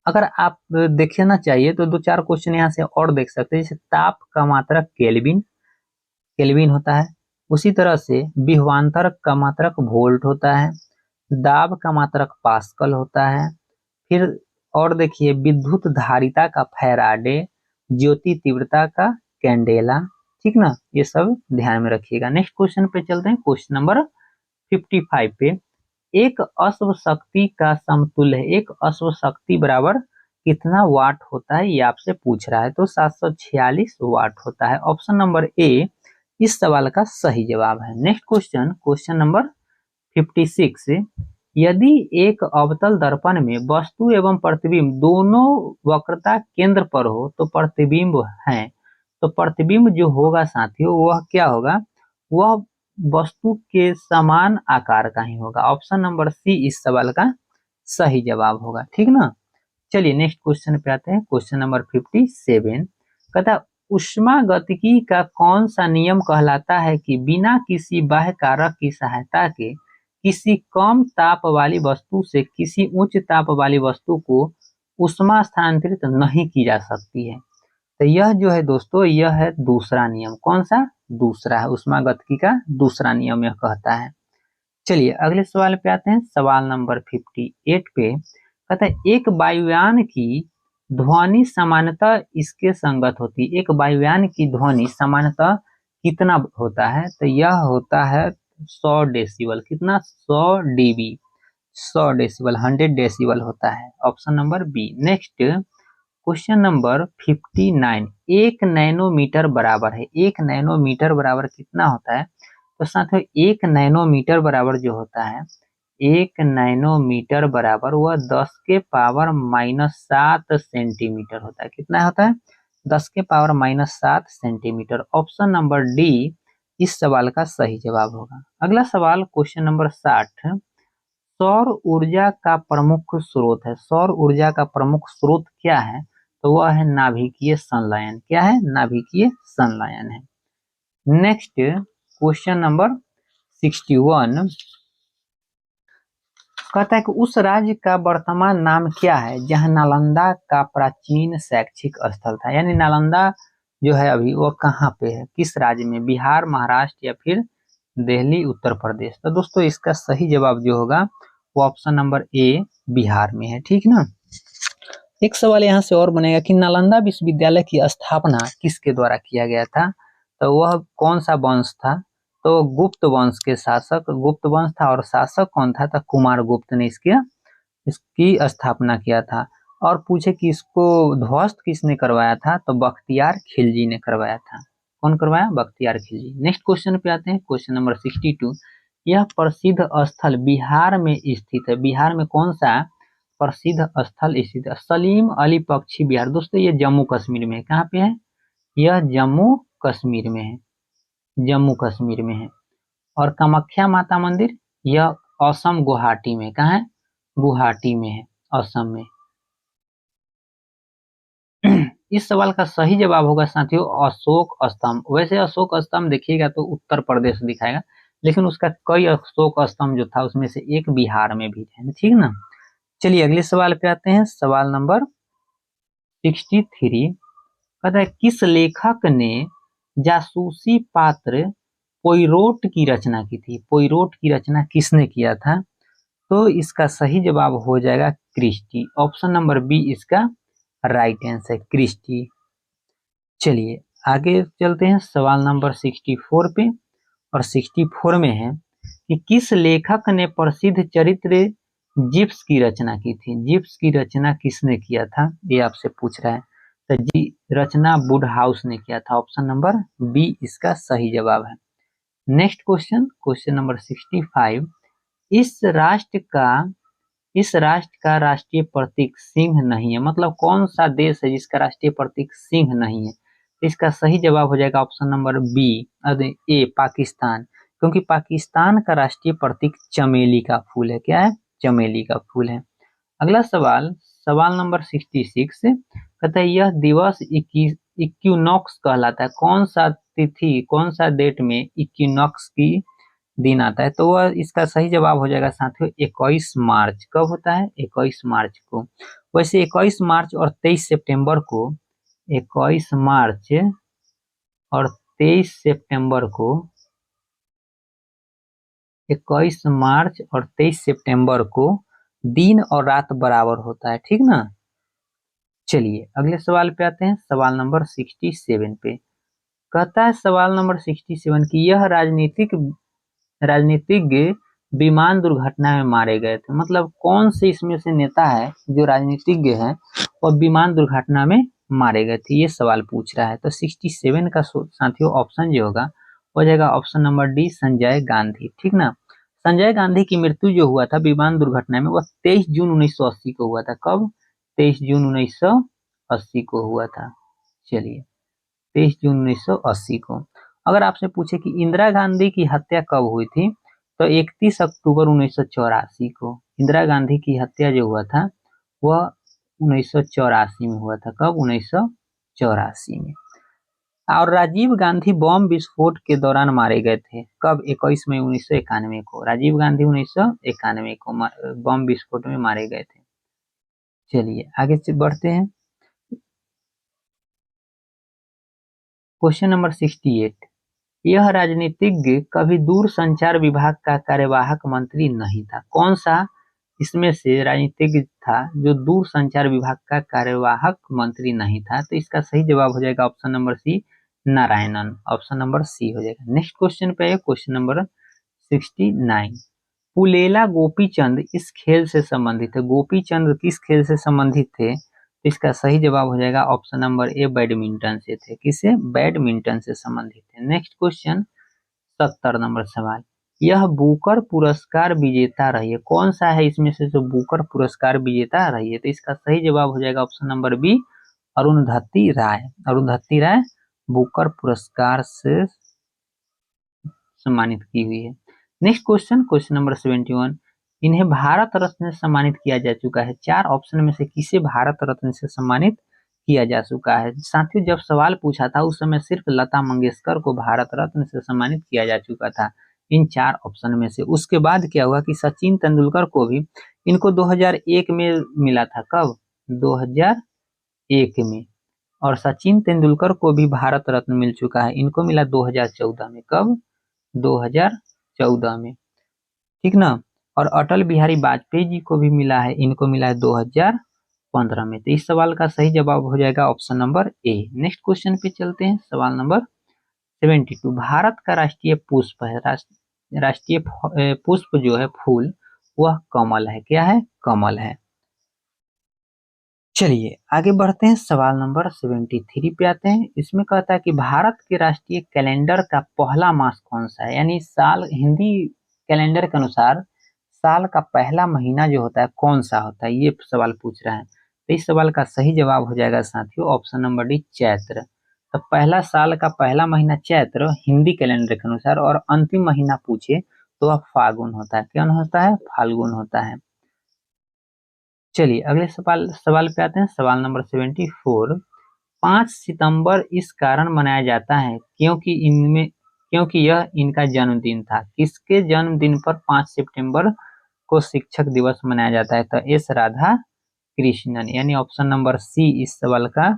अगर आप देखना चाहिए तो 2-4 क्वेश्चन यहाँ से और देख सकते हैं। जैसे ताप का मात्रक केल्विन, केल्विन होता है। उसी तरह से विभवांतर का मात्रक वोल्ट होता है। दाब का मात्रक पास्कल होता है। फिर और देखिए विद्युत धारिता का फैराडे, ज्योति तीव्रता का कैंडेला, ठीक ना। ये सब ध्यान में रखिएगा। नेक्स्ट क्वेश्चन पे चलते हैं, क्वेश्चन नंबर 55 पे। एक अश्व शक्ति का समतुल्य है। एक अश्व शक्ति बराबर कितना वाट होता है ये आपसे पूछ रहा है। तो 746 वाट होता है। ऑप्शन नंबर ए इस सवाल का सही जवाब है। नेक्स्ट क्वेश्चन, क्वेश्चन नंबर 56, यदि एक अवतल दर्पण में वस्तु एवं प्रतिबिंब दोनों वक्रता केंद्र पर हो तो प्रतिबिंब है, तो प्रतिबिंब जो होगा साथियों वह क्या होगा, वह वस्तु के समान आकार का ही होगा। ऑप्शन नंबर सी इस सवाल का सही जवाब होगा, ठीक ना। चलिए नेक्स्ट क्वेश्चन पे आते हैं, क्वेश्चन नंबर 57, कहता ऊष्मागतिकी का कौन सा नियम कहलाता है कि बिना किसी बाह्य कारक की सहायता के किसी कम ताप वाली वस्तु से किसी उच्च ताप वाली वस्तु को ऊष्मा स्थानांतरित नहीं की जा सकती है। तो यह जो है दोस्तों, यह है दूसरा नियम। कौन सा? दूसरा है, ऊष्मागतिकी का दूसरा नियम यह कहता है। चलिए अगले सवाल पे आते हैं, सवाल नंबर 58 पे कहता है एक वायुयान की ध्वनि सामान्यतः इसके संगत होती है। एक वायुयान की ध्वनि सामान्यतः कितना होता है? तो यह होता है 100 डेसिबल। कितना? 100 डीबी, 100 डेसिबल, 100 डेसिबल होता है। Option number B. Next question number 59, 1 nanometre बराबर है। 1 नैनोमीटर बराबर कितना होता है? तो साथियों 1 नैनोमीटर बराबर जो होता है, 1 नैनोमीटर बराबर वह 10 के पावर -7 सेंटीमीटर होता है। कितना होता है? 10 के power -7 centimetre. Option number D इस सवाल का सही जवाब होगा। अगला सवाल क्वेश्चन नंबर 60, सौर ऊर्जा का प्रमुख स्रोत है। सौर ऊर्जा का प्रमुख स्रोत क्या है? तो वह है नाभिकीय संलयन। क्या है? नाभिकीय संलयन है। नेक्स्ट क्वेश्चन नंबर 61 कहता है कि उस राज्य का वर्तमान नाम क्या है जहां नालंदा का प्राचीन शैक्षिक स्थल था। यानी नालंदा जो है अभी वो कहाँ पे है, किस राज्य में? बिहार, महाराष्ट्र या फिर दिल्ली, उत्तर प्रदेश। तो दोस्तों इसका सही जवाब जो होगा वो ऑप्शन नंबर ए बिहार में है, ठीक ना। एक सवाल यहाँ से और बनेगा कि नालंदा विश्वविद्यालय की स्थापना किसके द्वारा किया गया था? तो वह कौन सा वंश था? तो गुप्त वंश के शासक, गुप्त वंश था और शासक कौन था? तो कुमार गुप्त ने इसकी स्थापना किया था। और पूछे कि इसको ध्वस्त किसने करवाया था? तो बख्तियार खिलजी ने करवाया था। कौन करवाया? बख्तियार खिलजी। नेक्स्ट क्वेश्चन पे आते हैं, क्वेश्चन नंबर 62, यह प्रसिद्ध स्थल बिहार में स्थित है। बिहार में कौन सा प्रसिद्ध स्थल स्थित है? सलीम अली पक्षी विहार। दोस्तों ये जम्मू कश्मीर में है। कहाँ पे है? यह जम्मू कश्मीर में है, जम्मू कश्मीर में है। और कामाख्या माता मंदिर यह असम गुवाहाटी में। कहाँ है? गुवाहाटी में है, असम में। इस सवाल का सही जवाब होगा साथियों अशोक स्तंभ। वैसे अशोक स्तंभ देखिएगा तो उत्तर प्रदेश दिखाएगा, लेकिन उसका कई अशोक स्तंभ जो था उसमें से एक बिहार में भी है, ठीक ना। चलिए अगले सवाल पे आते हैं, सवाल नंबर 63 कहता है किस लेखक ने जासूसी पात्र पोइरोट की रचना की थी? पोइरोट की रचना किसने किया था? तो इसका सही जवाब हो जाएगा क्रिस्टी। ऑप्शन नंबर बी इसका राइट आंसर, क्रिस्टी। चलिए आगे चलते हैं, सवाल नंबर 64 पे। और 64 में है कि किस लेखक ने प्रसिद्ध चरित्र जिप्स की रचना की थी? जिप्स की रचना किसने किया था ये आपसे पूछ रहा है। तो जी रचना वुडहाउस ने किया था। ऑप्शन नंबर बी इसका सही जवाब है। नेक्स्ट क्वेश्चन, क्वेश्चन नंबर 65, इस राष्ट्र का राष्ट्रीय प्रतीक सिंह नहीं है। मतलब कौन सा देश है जिसका राष्ट्रीय प्रतीक सिंह नहीं है? इसका सही जवाब हो जाएगा ऑप्शन नंबर बी ए पाकिस्तान, क्योंकि पाकिस्तान का राष्ट्रीय प्रतीक चमेली का फूल है। क्या है? चमेली का फूल है। अगला सवाल, सवाल नंबर 66 कहता है यह दिवस इक्विनॉक्स कहलाता है। कौन सा तिथि, कौन सा डेट में इक्विनॉक्स की दिन आता है? तो वह इसका सही जवाब हो जाएगा साथियों 21 मार्च। कब होता है? 21 मार्च को। वैसे 21 मार्च और 23 सितंबर को, 21 मार्च और 23 सितंबर को, 21 मार्च और 23 सितंबर को दिन और रात बराबर होता है, ठीक ना। चलिए अगले सवाल पे आते हैं, सवाल नंबर 67 पे कहता है, सवाल नंबर 67 की यह राजनीतिज्ञ विमान दुर्घटना में मारे गए थे। मतलब कौन से इसमें से नेता है जो राजनीतिज्ञ है और विमान दुर्घटना में मारे गए थे, ये सवाल पूछ रहा है। तो 67 का साथियों ऑप्शन जो होगा हो जाएगा option number D Sanjay Gandhi. ठीक ना। संजय गांधी की मृत्यु जो हुआ था विमान दुर्घटना में वह 23 जून 1980 को हुआ था। कब? 23 जून 1980 को हुआ था। चलिए 23 जून 1980 को। अगर आपसे पूछे कि इंदिरा गांधी की हत्या कब हुई थी, तो 31 अक्टूबर 1984 को इंदिरा गांधी की हत्या जो हुआ था वह 1984 में हुआ था। कब? 1984 में। और राजीव गांधी बम विस्फोट के दौरान मारे गए थे। कब? 21 मई 1991 को राजीव गांधी 1991 को बम विस्फोट में मारे गए थे। चलिए आगे से बढ़ते हैं। क्वेश्चन नंबर 68, यह राजनीतिज्ञ कभी दूर संचार विभाग का कार्यवाहक मंत्री नहीं था। कौन सा इसमें से राजनीतिज्ञ था जो दूर संचार विभाग का कार्यवाहक मंत्री नहीं था? तो इसका सही जवाब हो जाएगा option number C Narayanan. Option number C हो जाएगा। नेक्स्ट क्वेश्चन पे है क्वेश्चन नंबर 69, पुलेला गोपीचंद इस खेल से संबंधित है। गोपीचंद किस खेल से संबंधित थे? तो इसका सही जवाब हो जाएगा ऑप्शन नंबर ए बैडमिंटन से थे। किसे? बैडमिंटन से संबंधित है। नेक्स्ट क्वेश्चन 70 नंबर सवाल, यह बुकर पुरस्कार विजेता रही है। कौन सा है इसमें से जो बुकर पुरस्कार विजेता रही है? तो इसका सही जवाब हो जाएगा ऑप्शन नंबर बी अरुंधति राय। अरुंधति राय बुकर पुरस्कार से सम्मानित की हुई है। नेक्स्ट क्वेश्चन, क्वेश्चन नंबर 71, इन्हें भारत रत्न से सम्मानित किया जा चुका है। चार ऑप्शन में से किसे भारत रत्न से सम्मानित किया जा चुका है? साथियों जब सवाल पूछा था उस समय सिर्फ लता मंगेशकर को भारत रत्न से सम्मानित किया जा चुका था इन चार ऑप्शन में से। उसके बाद क्या हुआ कि सचिन तेंदुलकर को भी इनको 2001 में मिला था। कब? 2001 में। और सचिन तेंदुलकर को भी भारत रत्न मिल चुका है, इनको मिला 2014 में। कब? 2014 में। ठीक ना। और अटल बिहारी वाजपेयी जी को भी मिला है, इनको मिला है 2015 में। तो इस सवाल का सही जवाब हो जाएगा ऑप्शन नंबर ए। नेक्स्ट क्वेश्चन पे चलते हैं। सवाल नंबर 72, भारत का राष्ट्रीय पुष्प है, राष्ट्रीय पुष्प जो है फूल वह कमल है। क्या है? कमल है। चलिए आगे बढ़ते हैं। सवाल नंबर 73 पे आते हैं। इसमें कहता है कि भारत के राष्ट्रीय कैलेंडर का पहला मास कौन सा है? यानी साल, हिंदी कैलेंडर के अनुसार साल का पहला महीना जो होता है कौन सा होता है, ये सवाल पूछ रहा है। तो इस सवाल का सही जवाब हो जाएगा साथियों ऑप्शन नंबर डी चैत्र। तो पहला साल का पहला महीना चैत्र हिंदी कैलेंडर के अनुसार, और अंतिम महीना पूछे तो वह फाल्गुन होता है। कौन होता है? फाल्गुन होता है। चलिए अगले सवाल पे आते हैं। सवाल नंबर 74, 5 सितंबर इस कारण मनाया जाता है क्योंकि यह इनका जन्मदिन था। किसके जन्मदिन पर 5 सितंबर को शिक्षक दिवस मनाया जाता है? तो एस राधा कृष्णन, यानी ऑप्शन नंबर सी इस सवाल का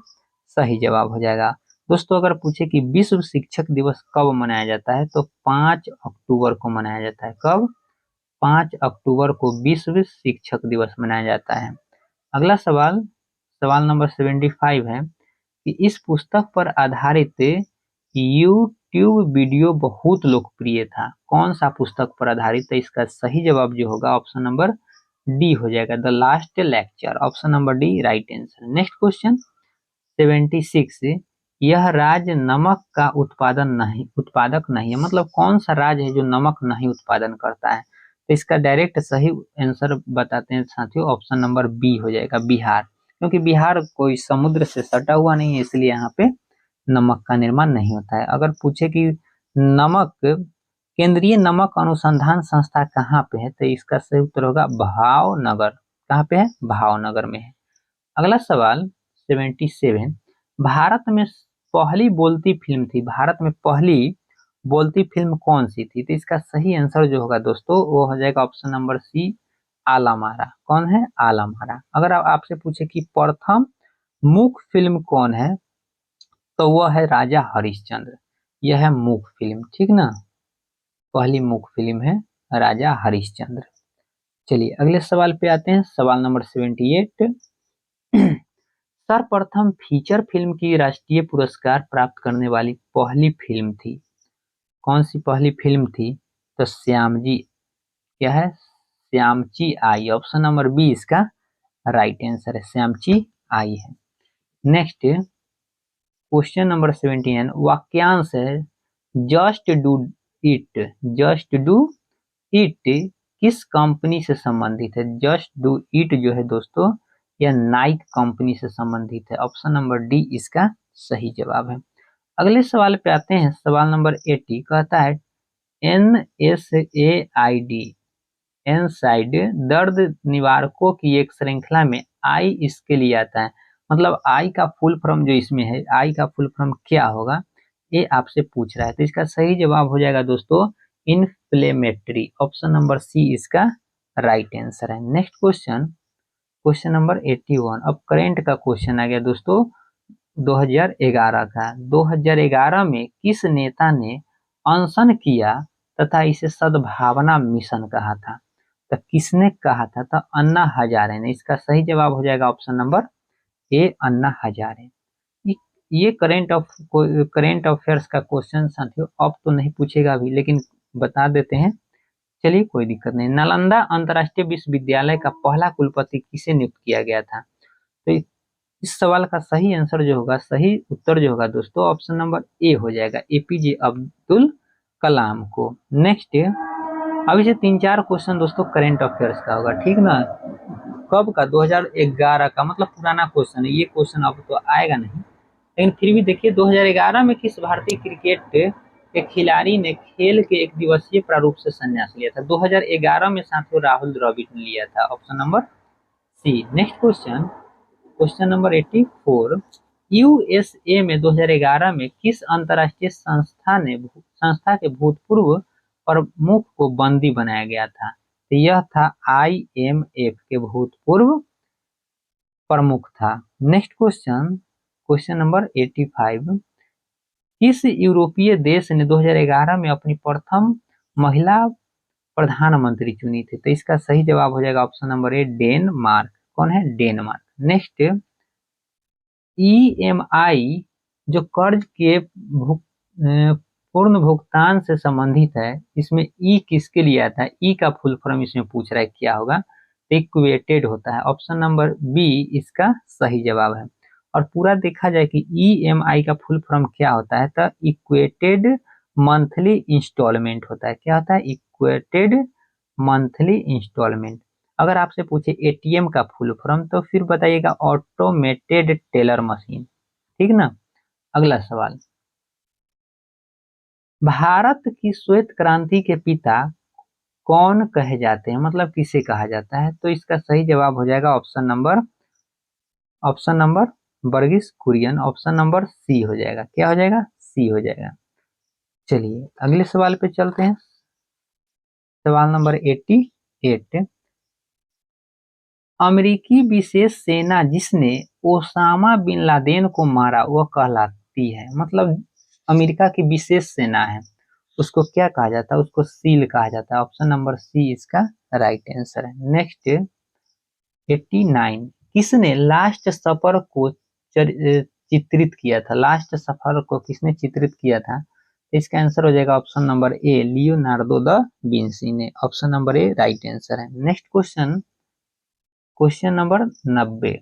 सही जवाब हो जाएगा। दोस्तों अगर पूछे कि विश्व शिक्षक दिवस कब मनाया जाता है, तो 5 अक्टूबर को मनाया जाता है। कब? 5 अक्टूबर को विश्व शिक्षक दिवस मनाया जाता है। अगला सवाल, सवाल नंबर 75 है कि इस पुस्तक पर आधारित यूट्यूब वीडियो बहुत लोकप्रिय था। कौन सा पुस्तक पर आधारित है? इसका सही जवाब जो होगा ऑप्शन नंबर डी हो जाएगा, the last lecture. Option number D right answer. Next question 76, यह राज्य नमक का उत्पादक नहीं है। मतलब कौन सा राज्य है जो नमक नहीं उत्पादन करता है? तो इसका डायरेक्ट सही आंसर बताते हैं साथियों, ऑप्शन नंबर बी हो जाएगा, बिहार। क्योंकि बिहार कोई समुद्र से सटा हुआ नहीं है, इसलिए यहाँ पे नमक का निर्माण नहीं होता है। अगर पूछे कि नमक, केंद्रीय नमक अनुसंधान संस्था कहाँ पे है, तो इसका सही उत्तर होगा भावनगर। कहाँ पे है? भावनगर में है। अगला सवाल 77, भारत में पहली बोलती फिल्म थी, भारत में पहली बोलती फिल्म कौन सी थी? तो इसका सही आंसर जो होगा दोस्तों वो हो जाएगा ऑप्शन नंबर सी आलमारा। कौन है? आलमारा। अगर आपसे पूछे कि प्रथम मूक फिल्म कौन है, तो वह है राजा हरिश्चंद्र। यह है मूक फिल्म। ठीक ना। पहली मूक फिल्म है राजा हरिश्चंद्र। चलिए अगले सवाल पे आते हैं। सवाल नंबर 78, सर्वप्रथम फीचर फिल्म की राष्ट्रीय पुरस्कार प्राप्त करने वाली पहली फिल्म थी। कौन सी पहली फिल्म थी? तो श्यामजी, क्या है? श्यामची आई। ऑप्शन नंबर बी इसका राइट आंसर है, श्यामची आई है। नेक्स्ट क्वेश्चन नंबर 79, वाक्यांश है जस्ट डू इट किस कंपनी से संबंधित है? जस्ट डू इट जो है दोस्तों यह नाइक कंपनी से संबंधित है। ऑप्शन नंबर डी इसका सही जवाब है। अगले सवाल पे आते हैं। सवाल नंबर 80 कहता है NSAID एनसाइड दर्द निवारकों की एक श्रृंखला में आई इसके लिए आता है। मतलब आई का फुल फॉर्म जो इसमें है, आई का फुल फॉर्म क्या होगा ये आपसे पूछ रहा है। तो इसका सही जवाब हो जाएगा दोस्तों इन्फ्लेमेटरी। ऑप्शन नंबर सी इसका राइट आंसर है। Next question, question number 81। अब करेंट का क्वेश्चन आ गया दोस्तों 2011 का। 2011 में किस नेता ने अनशन किया तथा इसे सद्भावना मिशन कहा था? तो किसने कहा था? तो अन्ना हजारे ने। इसका सही जवाब हो जाएगा ऑप्शन नंबर ए अन्ना हजारे। ये करेंट अफेयर्स का क्वेश्चन साथियों अब तो नहीं पूछेगा अभी, लेकिन बता देते हैं। चलिए कोई दिक्कत नहीं। नालंदा अंतर्राष्ट्रीय विश्वविद्यालय का पहला कुलपति किसे नियुक्त किया गया था? तो इस सवाल का सही आंसर जो होगा, सही उत्तर जो होगा दोस्तों ऑप्शन नंबर ए हो जाएगा, APJ अब्दुल कलाम को। नेक्स्ट अभी से 3-4 क्वेश्चन दोस्तों करेंट अफेयर्स का होगा, ठीक ना। कब का? 2011 का, मतलब पुराना क्वेश्चन है ये। क्वेश्चन अब तो आएगा नहीं, लेकिन फिर भी देखिए 2011 में किस भारतीय क्रिकेट के खिलाड़ी ने खेल के एक दिवसीय प्रारूप से संन्यास लिया था? 2011 में साथियों राहुल द्रविड़ ने लिया था। Option number C. Next question, question number 84। USA में 2011 में किस अंतर्राष्ट्रीय संस्था के भूतपूर्व प्रमुख को बंदी बनाया गया था? तो यह था IMF के भूतपूर्व प्रमुख था। Next question, question number 85। किस यूरोपीय देश ने 2011 में अपनी प्रथम महिला प्रधानमंत्री चुनी थी? तो इसका सही जवाब हो जाएगा ऑप्शन नंबर ए डेनमार्क। कौन है? डेनमार्क। नेक्स्ट EMI जो कर्ज के पूर्ण भुगतान से संबंधित है, इसमें ई किसके लिए आता है? ई का फुल फॉर्म इसमें पूछ रहा है क्या होगा? इक्वेटेड होता है। ऑप्शन नंबर बी इसका सही जवाब है। और पूरा देखा जाए कि EMI का फुल फॉर्म क्या होता है, तो इक्वेटेड मंथली इंस्टॉलमेंट होता है। क्या होता है? Equated monthly instalment. अगर आपसे पूछे ATM का फुल फॉर्म तो फिर बताइएगा ऑटोमेटेड टेलर मशीन, ठीक ना। अगला सवाल, भारत की श्वेत क्रांति के पिता कौन कहे जाते हैं? मतलब किसे कहा जाता है? तो इसका सही जवाब हो जाएगा option number Verghese Kurien. Option number C हो जाएगा। क्या हो जाएगा? सी हो जाएगा। चलिए अगले सवाल पे चलते हैं। सवाल नंबर 88। अमेरिकी विशेष सेना जिसने ओसामा बिन लादेन को मारा वह कहलाती है? मतलब अमेरिका की विशेष सेना है, उसको क्या कहा जाता है? उसको सील कहा जाता है। ऑप्शन नंबर सी इसका राइट आंसर है। नेक्स्ट 89। किसने लास्ट सफर को चित्रित किया था? लास्ट सफर को किसने चित्रित किया था? इसका आंसर हो जाएगा option number A Leonardo da Vinci ने। Option number A right answer है। Next question, question number 90।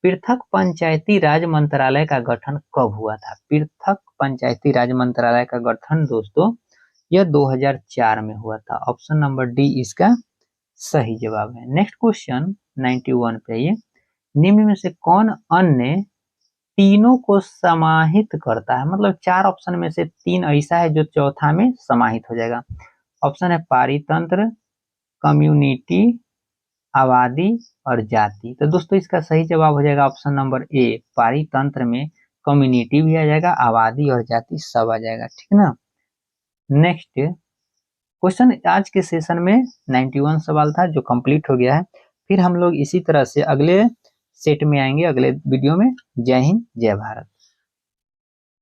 पृथक पंचायती राज मंत्रालय का गठन कब हुआ था? पृथक पंचायती राज मंत्रालय का गठन दोस्तों यह 2004 में हुआ था। ऑप्शन नंबर डी इसका सही जवाब है। नेक्स्ट क्वेश्चन 91 पे ये, निम्न में से कौन अन्य तीनों को समाहित करता है? मतलब 4 ऑप्शन में से 3 ऐसा है जो चौथा में समाहित हो जाएगा। ऑप्शन है पारितंत्र, कम्युनिटी, आबादी और जाति। तो दोस्तों इसका सही जवाब हो जाएगा ऑप्शन नंबर ए पारितंत्र में कम्युनिटी भी आ जाएगा, आबादी और जाति सब आ जाएगा, ठीक ना। नेक्स्ट क्वेश्चन, आज के सेशन में 91 सवाल था जो कंप्लीट हो गया है। फिर हम लोग इसी तरह से अगले सेट में आएंगे, अगले वीडियो में। जय हिंद, जय भारत।